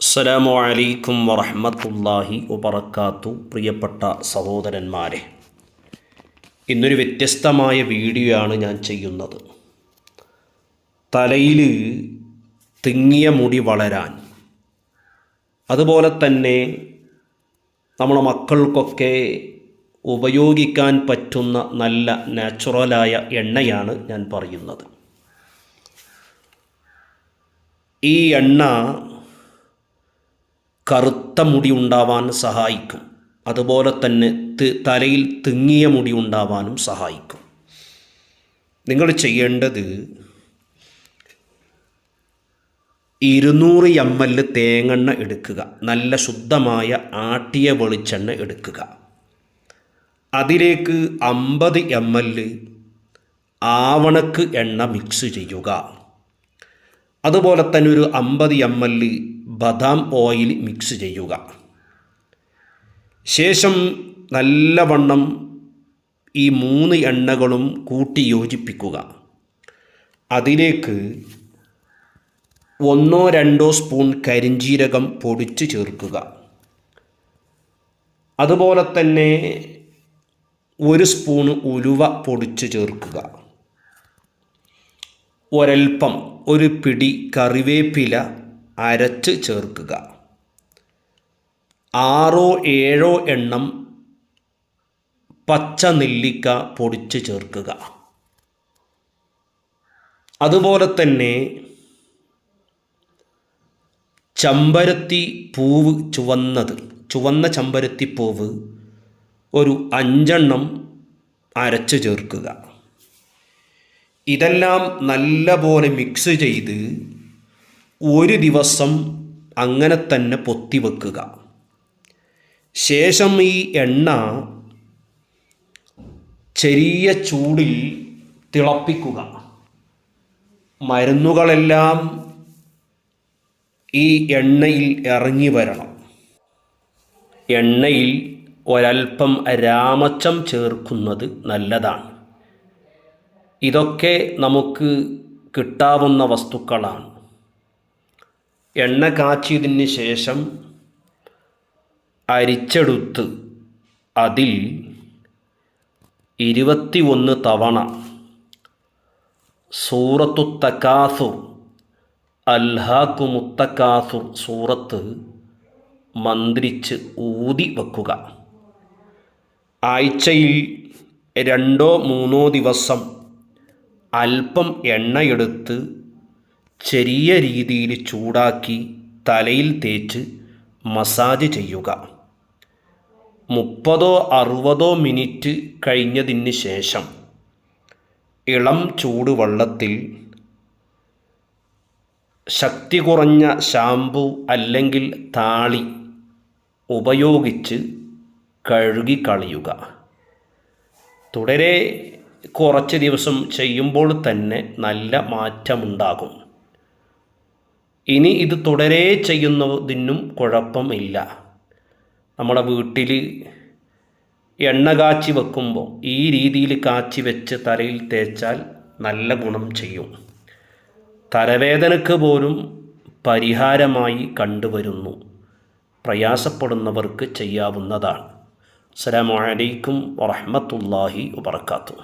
അസ്സലാമു അലൈക്കും വറഹ്മത്തുള്ളാഹി വബറകാതുഹു. പ്രിയപ്പെട്ട സഹോദരന്മാരെ, ഇന്നൊരു വ്യത്യസ്തമായ വീഡിയോ ആണ് ഞാൻ ചെയ്യുന്നത്. തലയിൽ തിങ്ങിയ മുടി വളരാൻ, അതുപോലെ തന്നെ നമ്മുടെ മക്കൾക്കൊക്കെ ഉപയോഗിക്കാൻ പറ്റുന്ന നല്ല നാച്ചുറലായ എണ്ണയാണ് ഞാൻ പറയുന്നത്. ഈ എണ്ണ കറുത്ത മുടി ഉണ്ടാവാൻ സഹായിക്കും, അതുപോലെ തന്നെ തലയിൽ തിങ്ങിയ മുടി ഉണ്ടാവാനും സഹായിക്കും. നിങ്ങൾ ചെയ്യേണ്ടത് 200 ml തേങ്ങെണ്ണ എടുക്കുക, നല്ല ശുദ്ധമായ ആട്ടിയ വെളിച്ചെണ്ണ എടുക്കുക. അതിലേക്ക് 50 ml ആവണക്ക് എണ്ണ മിക്സ് ചെയ്യുക. അതുപോലെ തന്നെ ഒരു 50 ml ബദാം ഓയിൽ മിക്സ് ചെയ്യുക. ശേഷം നല്ലവണ്ണം ഈ 3 എണ്ണകളും കൂട്ടി യോജിപ്പിക്കുക. അതിലേക്ക് 1-2 സ്പൂൺ കരിഞ്ജീരകം പൊടിച്ച് ചേർക്കുക. അതുപോലെ തന്നെ 1 സ്പൂൺ ഉലുവ പൊടിച്ച് ചേർക്കുക. ഒരൽപ്പം ഒരു പിടി കറിവേപ്പില അരച്ച് ചേർക്കുക. 6-7 എണ്ണം പച്ച നെല്ലിക്ക പൊടിച്ച് ചേർക്കുക. അതുപോലെ തന്നെ ചെമ്പരത്തി പൂവ്, ചുവന്ന ചെമ്പരത്തി പൂവ് ഒരു 5 എണ്ണം അരച്ച് ചേർക്കുക. ഇതെല്ലാം നല്ലപോലെ മിക്സ് ചെയ്ത് ഒരു ദിവസം അങ്ങനെ തന്നെ പൊത്തി വെക്കുക. ശേഷം ഈ എണ്ണ ചെറിയ ചൂടിൽ തിളപ്പിക്കുക. മരുന്നുകളെല്ലാം ഈ എണ്ണയിൽ ഇറങ്ങി വരണം. എണ്ണയിൽ ഒരൽപ്പം രാമച്ചം ചേർക്കുന്നത് നല്ലതാണ്. ഇതൊക്കെ നമുക്ക് കിട്ടാവുന്ന വസ്തുക്കളാണ്. എണ്ണ കാച്ചിയതിന് ശേഷം അരിച്ചെടുത്ത് അതിൽ 21 തവണ സൂറത്തു തകാസുർ, അൽഹാകുമുത്തകാസുർ സൂറത്ത് മന്ത്രിച്ച് ഊതി വെക്കുക. ആഴ്ചയിൽ 2-3 ദിവസം അല്പം എണ്ണയെടുത്ത് ചെറിയ രീതിയിൽ ചൂടാക്കി തലയിൽ തേച്ച് മസാജ് ചെയ്യുക. 30-60 മിനിറ്റ് കഴിഞ്ഞതിന് ശേഷം ഇളം ചൂടുവെള്ളത്തിൽ ശക്തി കുറഞ്ഞ ഷാമ്പു അല്ലെങ്കിൽ താളി ഉപയോഗിച്ച് കഴുകിക്കളയുക. തുടരെ കുറച്ച് ദിവസം ചെയ്യുമ്പോൾ തന്നെ നല്ല മാറ്റമുണ്ടാകും. ഇനി ഇത് തുടരെ ചെയ്യുന്നതിനും കുഴപ്പമില്ല. നമ്മുടെ വീട്ടിൽ എണ്ണ കാച്ചി വെക്കുമ്പോൾ ഈ രീതിയിൽ കാച്ചി വെച്ച് തലയിൽ തേച്ചാൽ നല്ല ഗുണം ചെയ്യും. തലവേദനയ്ക്ക് പോലും പരിഹാരമായി കണ്ടുവരുന്നു. പ്രയാസപ്പെടുന്നവർക്ക് ചെയ്യാവുന്നതാണ്. അസ്സലാമു അലൈക്കും വറഹ്മത്തുള്ളാഹി വബറകാതുഹു.